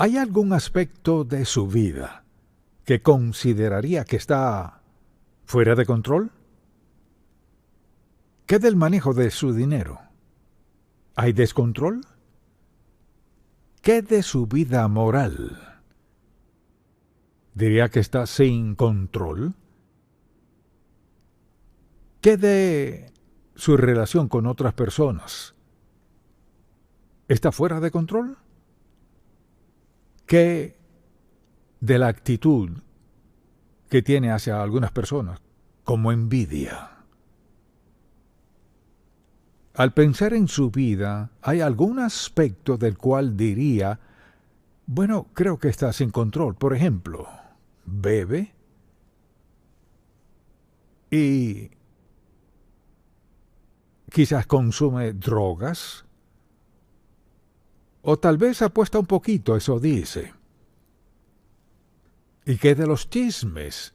¿Hay algún aspecto de su vida que consideraría que está fuera de control? ¿Qué del manejo de su dinero? ¿Hay descontrol? ¿Qué de su vida moral? ¿Diría que está sin control? ¿Qué de su relación con otras personas? ¿Está fuera de control? ¿Qué de la actitud que tiene hacia algunas personas, como envidia? Al pensar en su vida, ¿hay algún aspecto del cual diría, bueno, creo que está sin control? Por ejemplo, bebe y quizás consume drogas, o tal vez apuesta un poquito, eso dice. ¿Y qué de los chismes?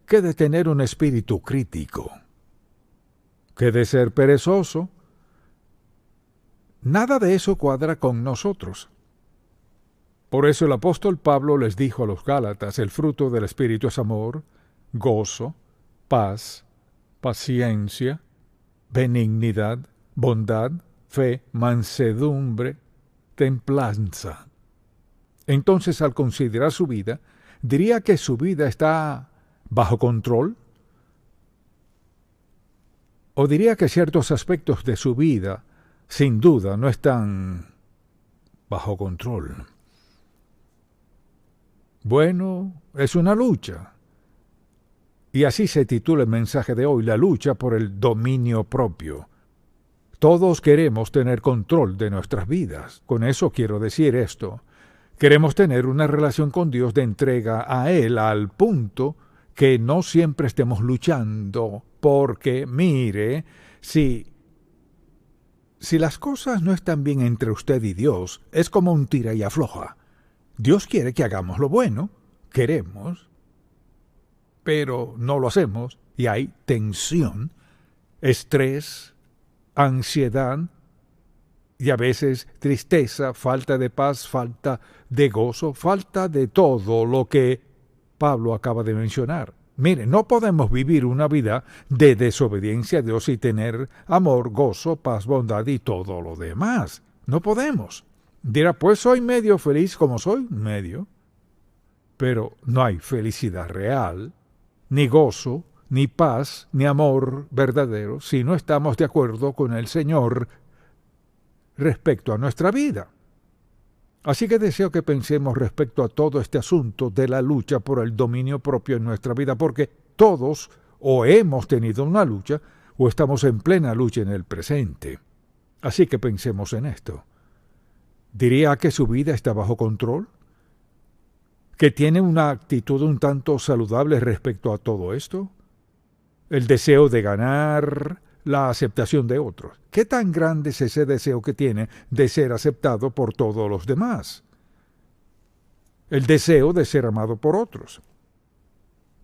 ¿Qué de tener un espíritu crítico? ¿Qué de ser perezoso? Nada de eso cuadra con nosotros. Por eso el apóstol Pablo les dijo a los Gálatas, el fruto del Espíritu es amor, gozo, paz, paciencia, benignidad, bondad, fe, mansedumbre, templanza. Entonces, al considerar su vida, ¿diría que su vida está bajo control? ¿O diría que ciertos aspectos de su vida, sin duda, no están bajo control? Bueno, es una lucha. Y así se titula el mensaje de hoy, la lucha por el dominio propio. Todos queremos tener control de nuestras vidas. Con eso quiero decir esto. Queremos tener una relación con Dios de entrega a Él al punto que no siempre estemos luchando, porque, mire, si las cosas no están bien entre usted y Dios, es como un tira y afloja. Dios quiere que hagamos lo bueno, queremos, pero no lo hacemos y hay tensión, estrés, ansiedad y a veces tristeza, falta de paz, falta de gozo, falta de todo lo que Pablo acaba de mencionar. Mire, no podemos vivir una vida de desobediencia a Dios y tener amor, gozo, paz, bondad y todo lo demás. No podemos. Dirá, pues soy medio feliz como soy medio. Pero no hay felicidad real, ni gozo, ni paz, ni amor verdadero si no estamos de acuerdo con el Señor respecto a nuestra vida. Así que deseo que pensemos respecto a todo este asunto de la lucha por el dominio propio en nuestra vida, porque todos o hemos tenido una lucha o estamos en plena lucha en el presente. Así que pensemos en esto. ¿Diría que su vida está bajo control? ¿Que tiene una actitud un tanto saludable respecto a todo esto? El deseo de ganar, la aceptación de otros. ¿Qué tan grande es ese deseo que tiene de ser aceptado por todos los demás? El deseo de ser amado por otros.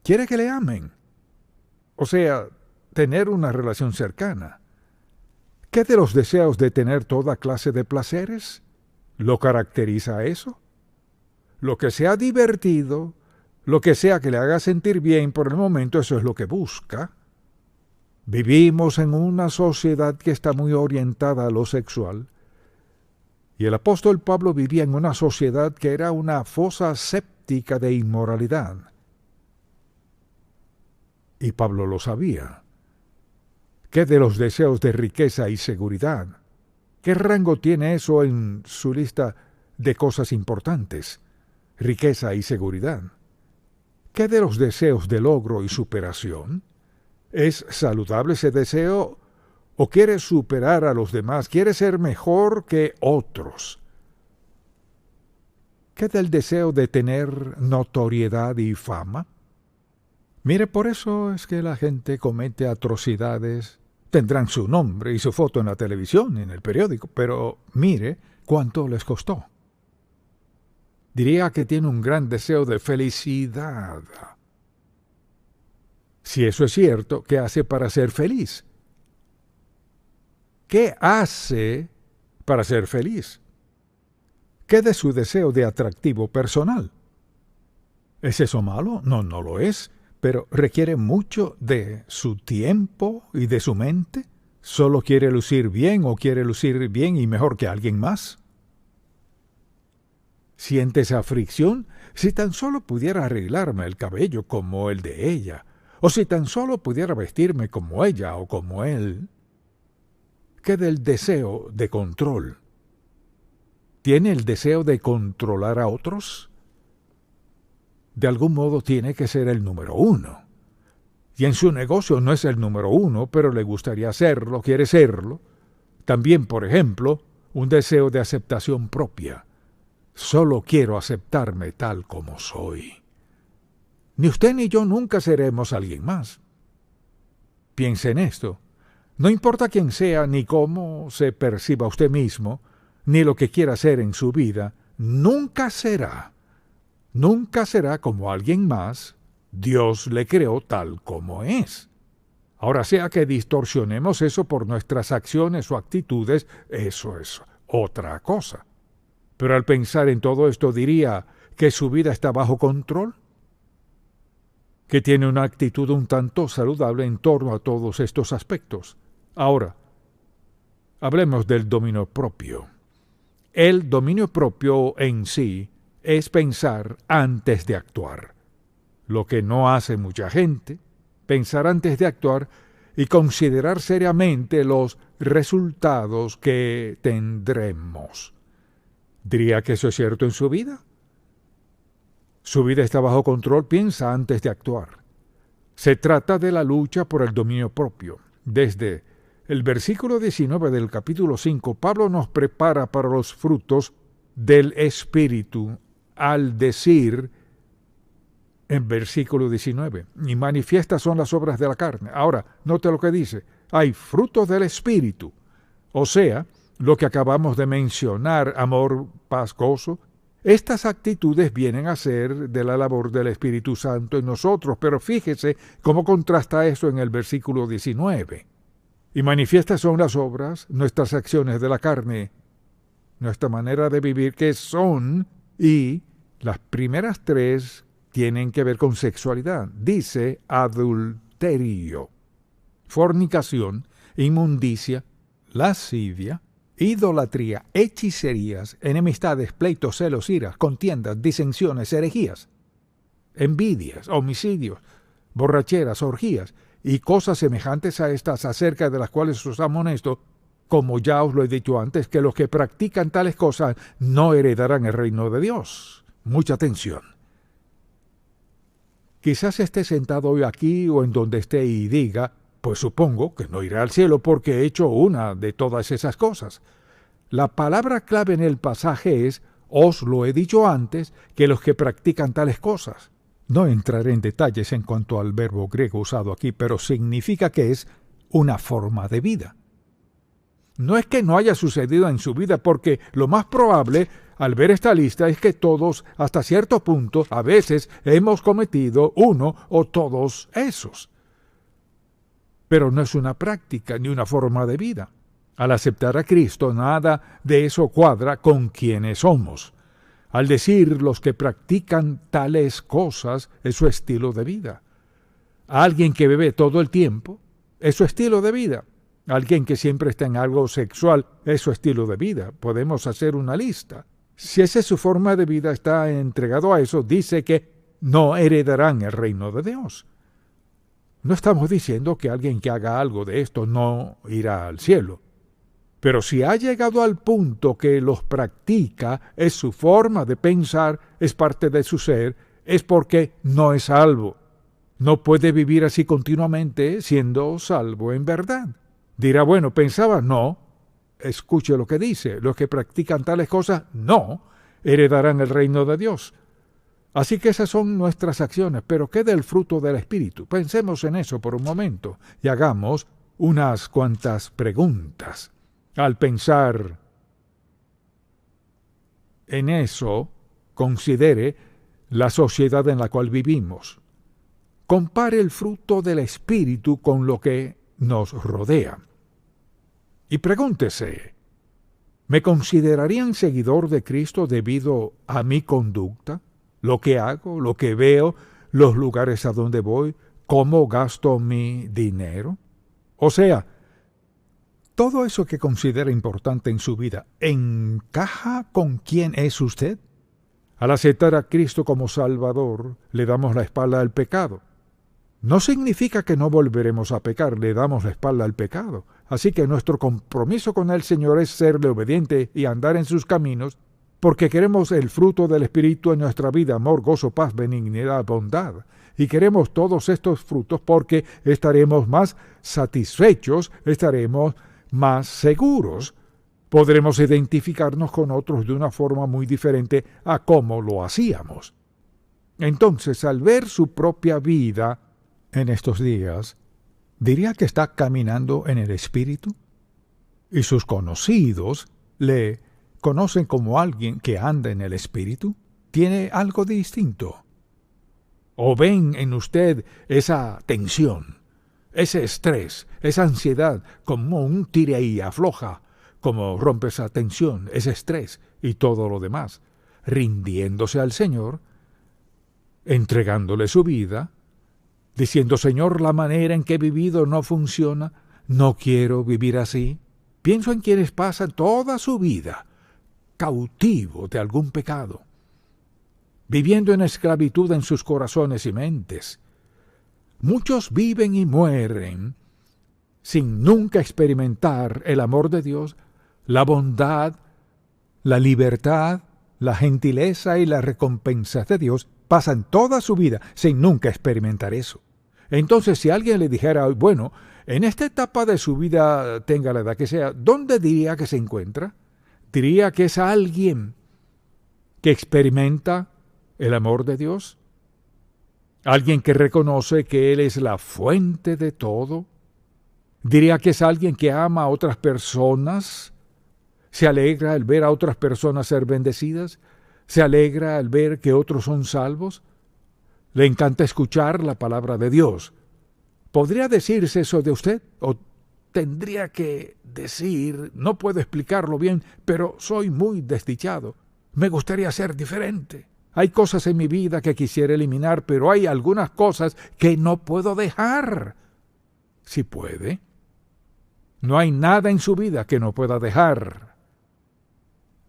Quiere que le amen. O sea, tener una relación cercana. ¿Qué de los deseos de tener toda clase de placeres? ¿Lo caracteriza eso? Lo que sea divertido, lo que sea que le haga sentir bien por el momento, eso es lo que busca. Vivimos en una sociedad que está muy orientada a lo sexual, y el apóstol Pablo vivía en una sociedad que era una fosa séptica de inmoralidad. Y Pablo lo sabía. ¿Qué de los deseos de riqueza y seguridad? ¿Qué rango tiene eso en su lista de cosas importantes? Riqueza y seguridad. ¿Qué de los deseos de logro y superación? ¿Es saludable ese deseo o quiere superar a los demás? ¿Quiere ser mejor que otros? ¿Qué del deseo de tener notoriedad y fama? Mire, por eso es que la gente comete atrocidades. Tendrán su nombre y su foto en la televisión, en el periódico, pero mire cuánto les costó. Diría que tiene un gran deseo de felicidad. Si eso es cierto, ¿qué hace para ser feliz? ¿Qué hace para ser feliz? ¿Qué de su deseo de atractivo personal? ¿Es eso malo? No, no lo es, pero requiere mucho de su tiempo y de su mente. ¿Solo quiere lucir bien o quiere lucir bien y mejor que alguien más? ¿Sientes aflicción? Si tan solo pudiera arreglarme el cabello como el de ella, o si tan solo pudiera vestirme como ella o como él. ¿Qué del deseo de control? ¿Tiene el deseo de controlar a otros? De algún modo tiene que ser el número uno. Y en su negocio no es el número uno, pero le gustaría serlo, quiere serlo. También, por ejemplo, un deseo de aceptación propia. Solo quiero aceptarme tal como soy. Ni usted ni yo nunca seremos alguien más. Piense en esto. No importa quién sea, ni cómo se perciba usted mismo, ni lo que quiera hacer en su vida, nunca será como alguien más. Dios le creó tal como es. Ahora, sea que distorsionemos eso por nuestras acciones o actitudes, eso es otra cosa. Pero al pensar en todo esto diría que su vida está bajo control, que tiene una actitud un tanto saludable en torno a todos estos aspectos. Ahora, hablemos del dominio propio. El dominio propio en sí es pensar antes de actuar. Lo que no hace mucha gente, pensar antes de actuar y considerar seriamente los resultados que tendremos. ¿Diría que eso es cierto en su vida? Su vida está bajo control, piensa antes de actuar. Se trata de la lucha por el dominio propio. Desde el versículo 19 del capítulo 5, Pablo nos prepara para los frutos del Espíritu al decir en versículo 19, y manifiestas son las obras de la carne. Ahora, note lo que dice, hay frutos del Espíritu, o sea, lo que acabamos de mencionar, amor, paz, gozo. Estas actitudes vienen a ser de la labor del Espíritu Santo en nosotros, pero fíjese cómo contrasta eso en el versículo 19. Y manifiestas son las obras, nuestras acciones de la carne, nuestra manera de vivir, que son, y las primeras tres tienen que ver con sexualidad. Dice adulterio, fornicación, inmundicia, lascivia, idolatría, hechicerías, enemistades, pleitos, celos, iras, contiendas, disensiones, herejías, envidias, homicidios, borracheras, orgías y cosas semejantes a estas, acerca de las cuales os amonesto, como ya os lo he dicho antes, que los que practican tales cosas no heredarán el reino de Dios. Mucha atención. Quizás esté sentado hoy aquí o en donde esté y diga, pues supongo que no iré al cielo porque he hecho una de todas esas cosas. La palabra clave en el pasaje es, os lo he dicho antes, que los que practican tales cosas. No entraré en detalles en cuanto al verbo griego usado aquí, pero significa que es una forma de vida. No es que no haya sucedido en su vida, porque lo más probable al ver esta lista es que todos, hasta cierto punto, a veces hemos cometido uno o todos esos. Pero no es una práctica ni una forma de vida. Al aceptar a Cristo, nada de eso cuadra con quienes somos. Al decir los que practican tales cosas, es su estilo de vida. Alguien que bebe todo el tiempo, es su estilo de vida. Alguien que siempre está en algo sexual, es su estilo de vida. Podemos hacer una lista. Si esa es su forma de vida, está entregado a eso, dice que no heredarán el reino de Dios. No estamos diciendo que alguien que haga algo de esto no irá al cielo. Pero si ha llegado al punto que los practica, es su forma de pensar, es parte de su ser, es porque no es salvo. No puede vivir así continuamente siendo salvo en verdad. Dirá, bueno, pensaba, no. Escuche lo que dice, los que practican tales cosas, no heredarán el reino de Dios. Así que esas son nuestras acciones, pero ¿qué del fruto del Espíritu? Pensemos en eso por un momento y hagamos unas cuantas preguntas. Al pensar en eso, considere la sociedad en la cual vivimos. Compare el fruto del Espíritu con lo que nos rodea. Y pregúntese, ¿Me considerarían seguidor de Cristo debido a mi conducta? Lo que hago, lo que veo, los lugares a donde voy, cómo gasto mi dinero. O sea, todo eso que considera importante en su vida, ¿encaja con quién es usted? Al aceptar a Cristo como Salvador, le damos la espalda al pecado. No significa que no volveremos a pecar, le damos la espalda al pecado. Así que nuestro compromiso con el Señor es serle obediente y andar en sus caminos, porque queremos el fruto del Espíritu en nuestra vida, amor, gozo, paz, benignidad, bondad. Y queremos todos estos frutos porque estaremos más satisfechos, estaremos más seguros. Podremos identificarnos con otros de una forma muy diferente a cómo lo hacíamos. Entonces, al ver su propia vida en estos días, ¿diría que está caminando en el Espíritu? ¿Y sus conocidos le conocen como alguien que anda en el Espíritu? ¿Tiene algo distinto? ¿O ven en usted esa tensión, ese estrés, esa ansiedad, como un tire y afloja, como rompe esa tensión, ese estrés y todo lo demás, rindiéndose al Señor, entregándole su vida, diciendo, Señor, la manera en que he vivido no funciona, no quiero vivir así? Pienso en quienes pasan toda su vida cautivos de algún pecado, viviendo en esclavitud en sus corazones y mentes. Muchos viven y mueren sin nunca experimentar el amor de Dios, la bondad, la libertad, la gentileza y la recompensa de Dios. Pasan toda su vida sin nunca experimentar eso. Entonces, si alguien le dijera, bueno, en esta etapa de su vida, tenga la edad que sea, ¿dónde diría que se encuentra? ¿Diría que es alguien que experimenta el amor de Dios? ¿Alguien que reconoce que Él es la fuente de todo? ¿Diría que es alguien que ama a otras personas? ¿Se alegra al ver a otras personas ser bendecidas? ¿Se alegra al ver que otros son salvos? ¿Le encanta escuchar la palabra de Dios? ¿Podría decirse eso de usted? ¿O tendría que decir, no puedo explicarlo bien, pero soy muy desdichado? Me gustaría ser diferente. Hay cosas en mi vida que quisiera eliminar, pero hay algunas cosas que no puedo dejar. ¿Sí puede? No hay nada en su vida que no pueda dejar.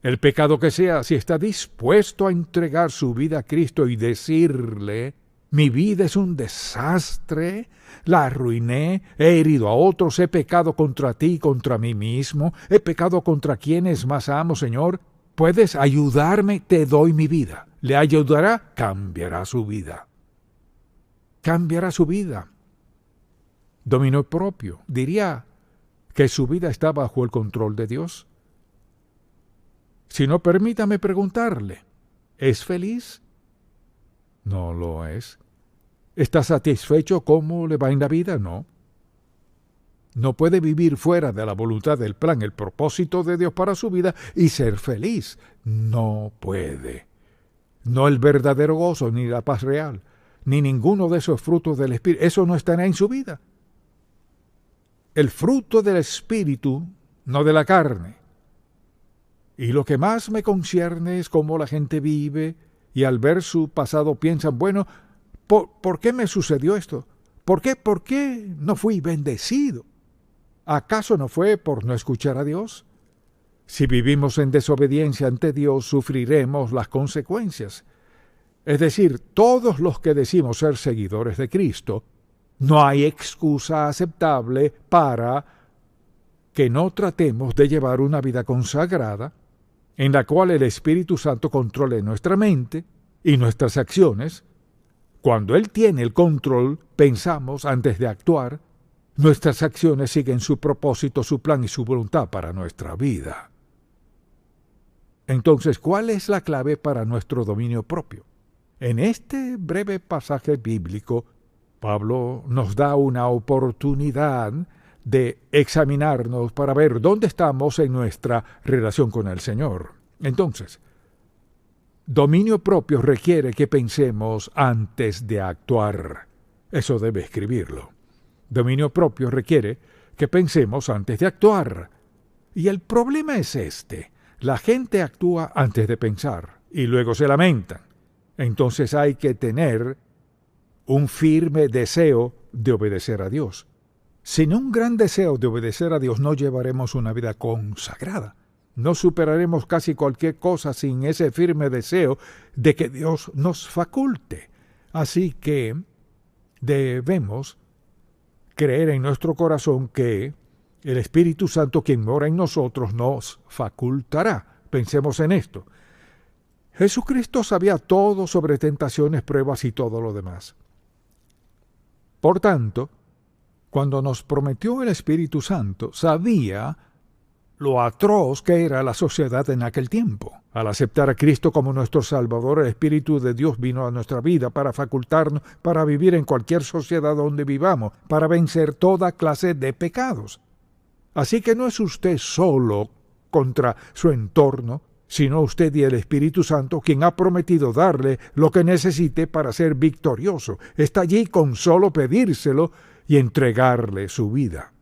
El pecado que sea, si está dispuesto a entregar su vida a Cristo y decirle, mi vida es un desastre, la arruiné, he herido a otros, he pecado contra ti y contra mí mismo, he pecado contra quienes más amo, Señor, ¿puedes ayudarme? Te doy mi vida. ¿Le ayudará? Cambiará su vida. Cambiará su vida. Dominio propio. Diría que su vida está bajo el control de Dios. Si no, permítame preguntarle, ¿es feliz? No lo es. ¿Está satisfecho cómo le va en la vida? No. No puede vivir fuera de la voluntad del plan, el propósito de Dios para su vida y ser feliz. No puede. No el verdadero gozo, ni la paz real, ni ninguno de esos frutos del Espíritu. Eso no estará en su vida. El fruto del Espíritu, no de la carne. Y lo que más me concierne es cómo la gente vive y al ver su pasado piensan, bueno, ¿por qué me sucedió esto? ¿Por qué no fui bendecido? ¿Acaso no fue por no escuchar a Dios? Si vivimos en desobediencia ante Dios, sufriremos las consecuencias. Es decir, todos los que decimos ser seguidores de Cristo, no hay excusa aceptable para que no tratemos de llevar una vida consagrada, en la cual el Espíritu Santo controle nuestra mente y nuestras acciones. Cuando Él tiene el control, pensamos antes de actuar, nuestras acciones siguen su propósito, su plan y su voluntad para nuestra vida. Entonces, ¿cuál es la clave para nuestro dominio propio? En este breve pasaje bíblico, Pablo nos da una oportunidad de examinarnos para ver dónde estamos en nuestra relación con el Señor. Entonces, dominio propio requiere que pensemos antes de actuar. Eso debe escribirlo. Dominio propio requiere que pensemos antes de actuar. Y el problema es este. La gente actúa antes de pensar y luego se lamentan. Entonces hay que tener un firme deseo de obedecer a Dios. Sin un gran deseo de obedecer a Dios no llevaremos una vida consagrada. No superaremos casi cualquier cosa sin ese firme deseo de que Dios nos faculte. Así que debemos creer en nuestro corazón que el Espíritu Santo, quien mora en nosotros, nos facultará. Pensemos en esto. Jesucristo sabía todo sobre tentaciones, pruebas y todo lo demás. Por tanto, cuando nos prometió el Espíritu Santo, sabía lo atroz que era la sociedad en aquel tiempo. Al aceptar a Cristo como nuestro Salvador, el Espíritu de Dios vino a nuestra vida para facultarnos para vivir en cualquier sociedad donde vivamos, para vencer toda clase de pecados. Así que no es usted solo contra su entorno, sino usted y el Espíritu Santo, quien ha prometido darle lo que necesite para ser victorioso. Está allí con solo pedírselo y entregarle su vida.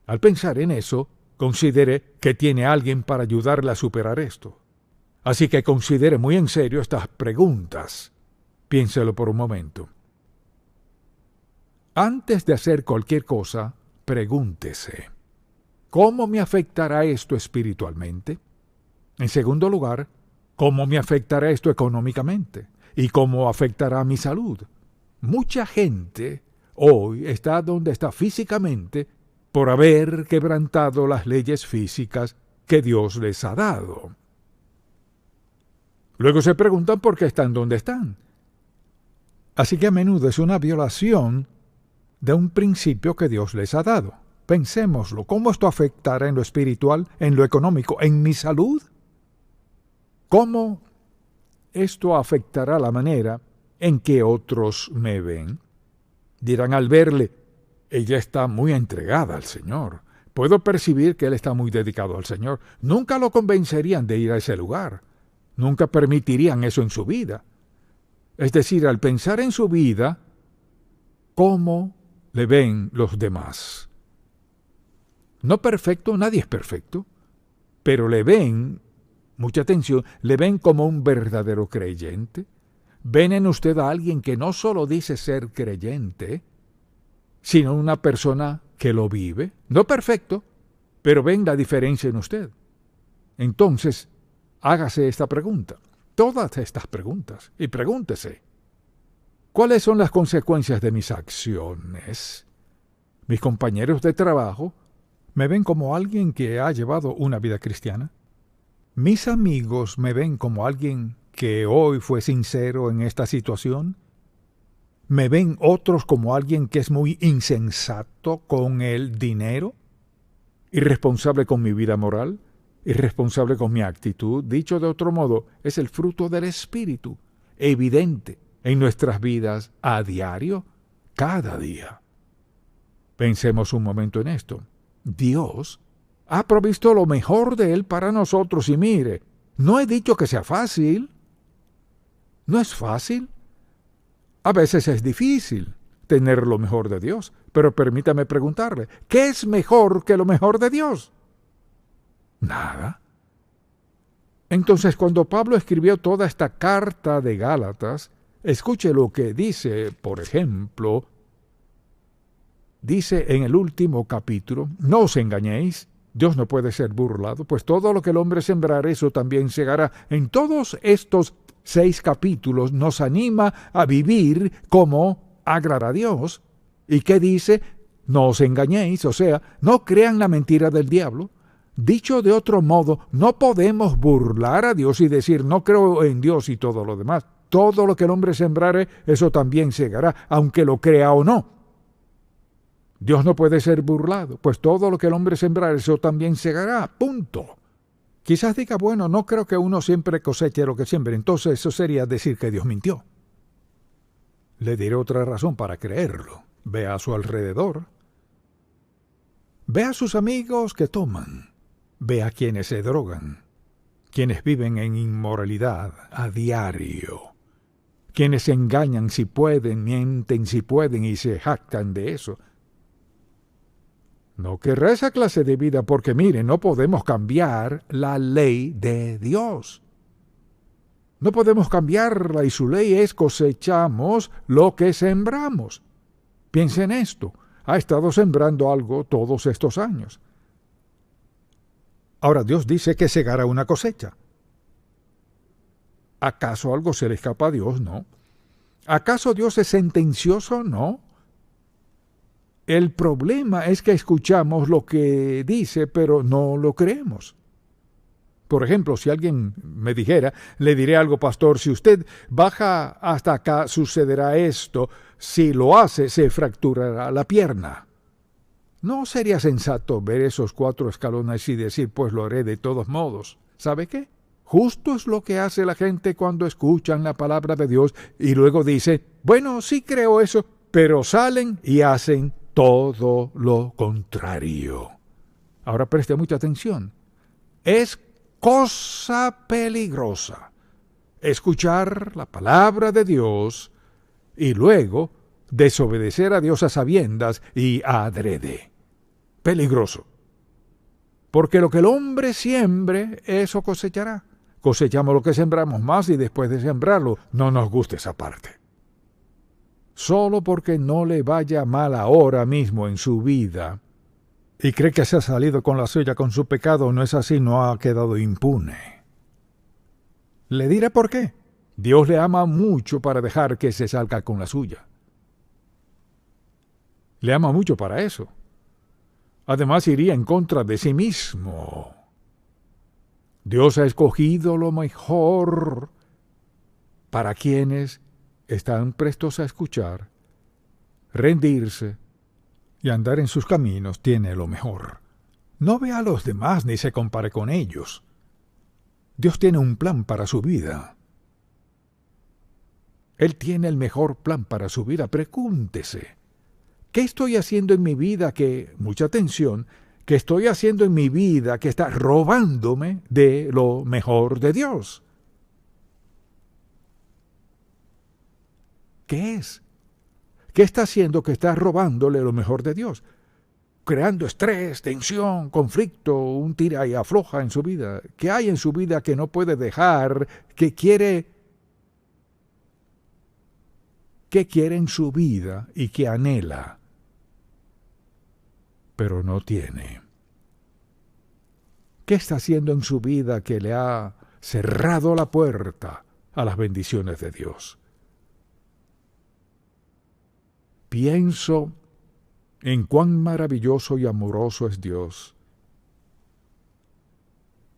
Al pensar en eso, considere que tiene alguien para ayudarle a superar esto. Así que considere muy en serio estas preguntas. Piénselo por un momento. Antes de hacer cualquier cosa, pregúntese, ¿cómo me afectará esto espiritualmente? En segundo lugar, ¿cómo me afectará esto económicamente? ¿Y cómo afectará mi salud? Mucha gente hoy está donde está físicamente por haber quebrantado las leyes físicas que Dios les ha dado. Luego se preguntan por qué están donde están. Así que a menudo es una violación de un principio que Dios les ha dado. Pensémoslo, ¿cómo esto afectará en lo espiritual, en lo económico, en mi salud? ¿Cómo esto afectará la manera en que otros me ven? Dirán al verle, ella está muy entregada al Señor. Puedo percibir que él está muy dedicado al Señor. Nunca lo convencerían de ir a ese lugar. Nunca permitirían eso en su vida. Es decir, al pensar en su vida, ¿cómo le ven los demás? No perfecto, nadie es perfecto, pero le ven, mucha atención, le ven como un verdadero creyente. Ven en usted a alguien que no solo dice ser creyente, sino una persona que lo vive, no perfecto, pero ven la diferencia en usted. Entonces, hágase esta pregunta, todas estas preguntas, y pregúntese, ¿cuáles son las consecuencias de mis acciones? ¿Mis compañeros de trabajo me ven como alguien que ha llevado una vida cristiana? ¿Mis amigos me ven como alguien que hoy fue sincero en esta situación? ¿Me ven otros como alguien que es muy insensato con el dinero? ¿Irresponsable con mi vida moral? ¿Irresponsable con mi actitud? Dicho de otro modo, es el fruto del Espíritu, evidente en nuestras vidas a diario, cada día. Pensemos un momento en esto. Dios ha provisto lo mejor de Él para nosotros y mire, no he dicho que sea fácil. No es fácil. A veces es difícil tener lo mejor de Dios, pero permítame preguntarle, ¿qué es mejor que lo mejor de Dios? Nada. Entonces, cuando Pablo escribió toda esta carta de Gálatas, escuche lo que dice, por ejemplo, dice en el último capítulo, no os engañéis, Dios no puede ser burlado, pues todo lo que el hombre sembrare, eso también segará. En todos estos 6 capítulos nos anima a vivir como agrada a Dios. ¿Y qué dice? No os engañéis, o sea, no crean la mentira del diablo. Dicho de otro modo, no podemos burlar a Dios y decir, no creo en Dios y todo lo demás. Todo lo que el hombre sembrare, eso también segará, aunque lo crea o no. Dios no puede ser burlado, pues todo lo que el hombre sembrare, eso también segará, punto. Quizás diga, bueno, no creo que uno siempre coseche lo que siembre, entonces eso sería decir que Dios mintió. Le diré otra razón para creerlo. Vea a su alrededor. Ve a sus amigos que toman. Ve a quienes se drogan. Quienes viven en inmoralidad a diario. Quienes se engañan si pueden, mienten si pueden y se jactan de eso. No querrá esa clase de vida porque, mire, no podemos cambiar la ley de Dios. No podemos cambiarla y su ley es cosechamos lo que sembramos. Piense en esto. Ha estado sembrando algo todos estos años. Ahora Dios dice que segará una cosecha. ¿Acaso algo se le escapa a Dios? No. ¿Acaso Dios es sentencioso? No. El problema es que escuchamos lo que dice, pero no lo creemos. Por ejemplo, si alguien me dijera, le diré algo, pastor, si usted baja hasta acá, sucederá esto. Si lo hace, se fracturará la pierna. ¿No sería sensato ver esos 4 escalones y decir, pues lo haré de todos modos? ¿Sabe qué? Justo es lo que hace la gente cuando escuchan la palabra de Dios y luego dice, bueno, sí creo eso, pero salen y hacen todo lo contrario. Ahora preste mucha atención. Es cosa peligrosa escuchar la palabra de Dios y luego desobedecer a Dios a sabiendas y adrede. Peligroso. Porque lo que el hombre siembre, eso cosechará. Cosechamos lo que sembramos más y después de sembrarlo no nos gusta esa parte. Solo porque no le vaya mal ahora mismo en su vida y cree que se ha salido con la suya con su pecado, no es así, no ha quedado impune. Le diré por qué. Dios le ama mucho para dejar que se salga con la suya. Le ama mucho para eso. Además iría en contra de sí mismo. Dios ha escogido lo mejor para quienes están prestos a escuchar, rendirse y andar en sus caminos. Tiene lo mejor. No vea a los demás ni se compare con ellos. Dios tiene un plan para su vida. Él tiene el mejor plan para su vida. Pregúntese, ¿qué estoy haciendo en mi vida que, mucha atención, que estoy haciendo en mi vida que está robándome de lo mejor de Dios? ¿Qué es? ¿Qué está haciendo que está robándole lo mejor de Dios? Creando estrés, tensión, conflicto, un tira y afloja en su vida. ¿Qué hay en su vida que no puede dejar, que quiere en su vida y que anhela, pero no tiene? ¿Qué está haciendo en su vida que le ha cerrado la puerta a las bendiciones de Dios? Pienso en cuán maravilloso y amoroso es Dios.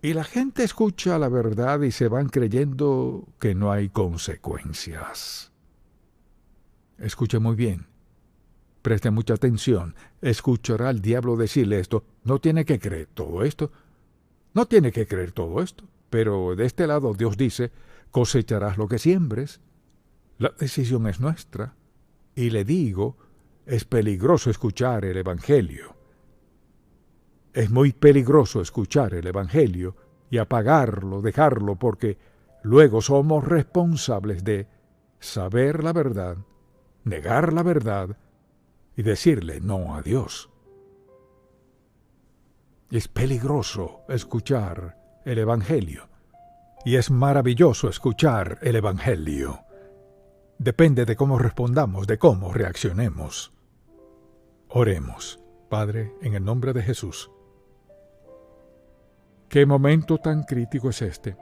Y la gente escucha la verdad y se van creyendo que no hay consecuencias. Escuche muy bien. Preste mucha atención. Escuchará al diablo decirle esto. No tiene que creer todo esto. No tiene que creer todo esto. Pero de este lado Dios dice, cosecharás lo que siembres. La decisión es nuestra. Y le digo, es peligroso escuchar el Evangelio. Es muy peligroso escuchar el Evangelio y apagarlo, dejarlo, porque luego somos responsables de saber la verdad, negar la verdad y decirle no a Dios. Es peligroso escuchar el Evangelio y es maravilloso escuchar el Evangelio. Depende de cómo respondamos, de cómo reaccionemos. Oremos. Padre, en el nombre de Jesús. ¿Qué momento tan crítico es este?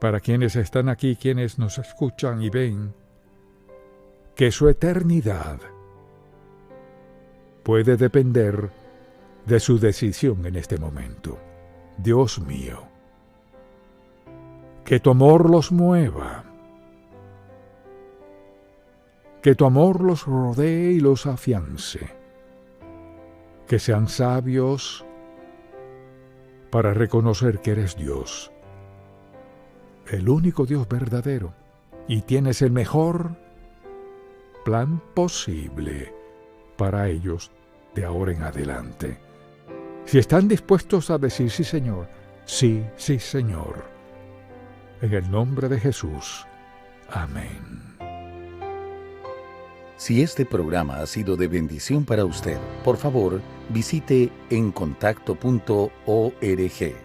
Para quienes están aquí, quienes nos escuchan y ven, que su eternidad puede depender de su decisión en este momento. Dios mío, que tu amor los mueva, que tu amor los rodee y los afiance, que sean sabios para reconocer que eres Dios, el único Dios verdadero, y tienes el mejor plan posible para ellos de ahora en adelante. Si están dispuestos a decir sí, Señor, sí, sí, Señor, en el nombre de Jesús. Amén. Si este programa ha sido de bendición para usted, por favor, visite encontacto.org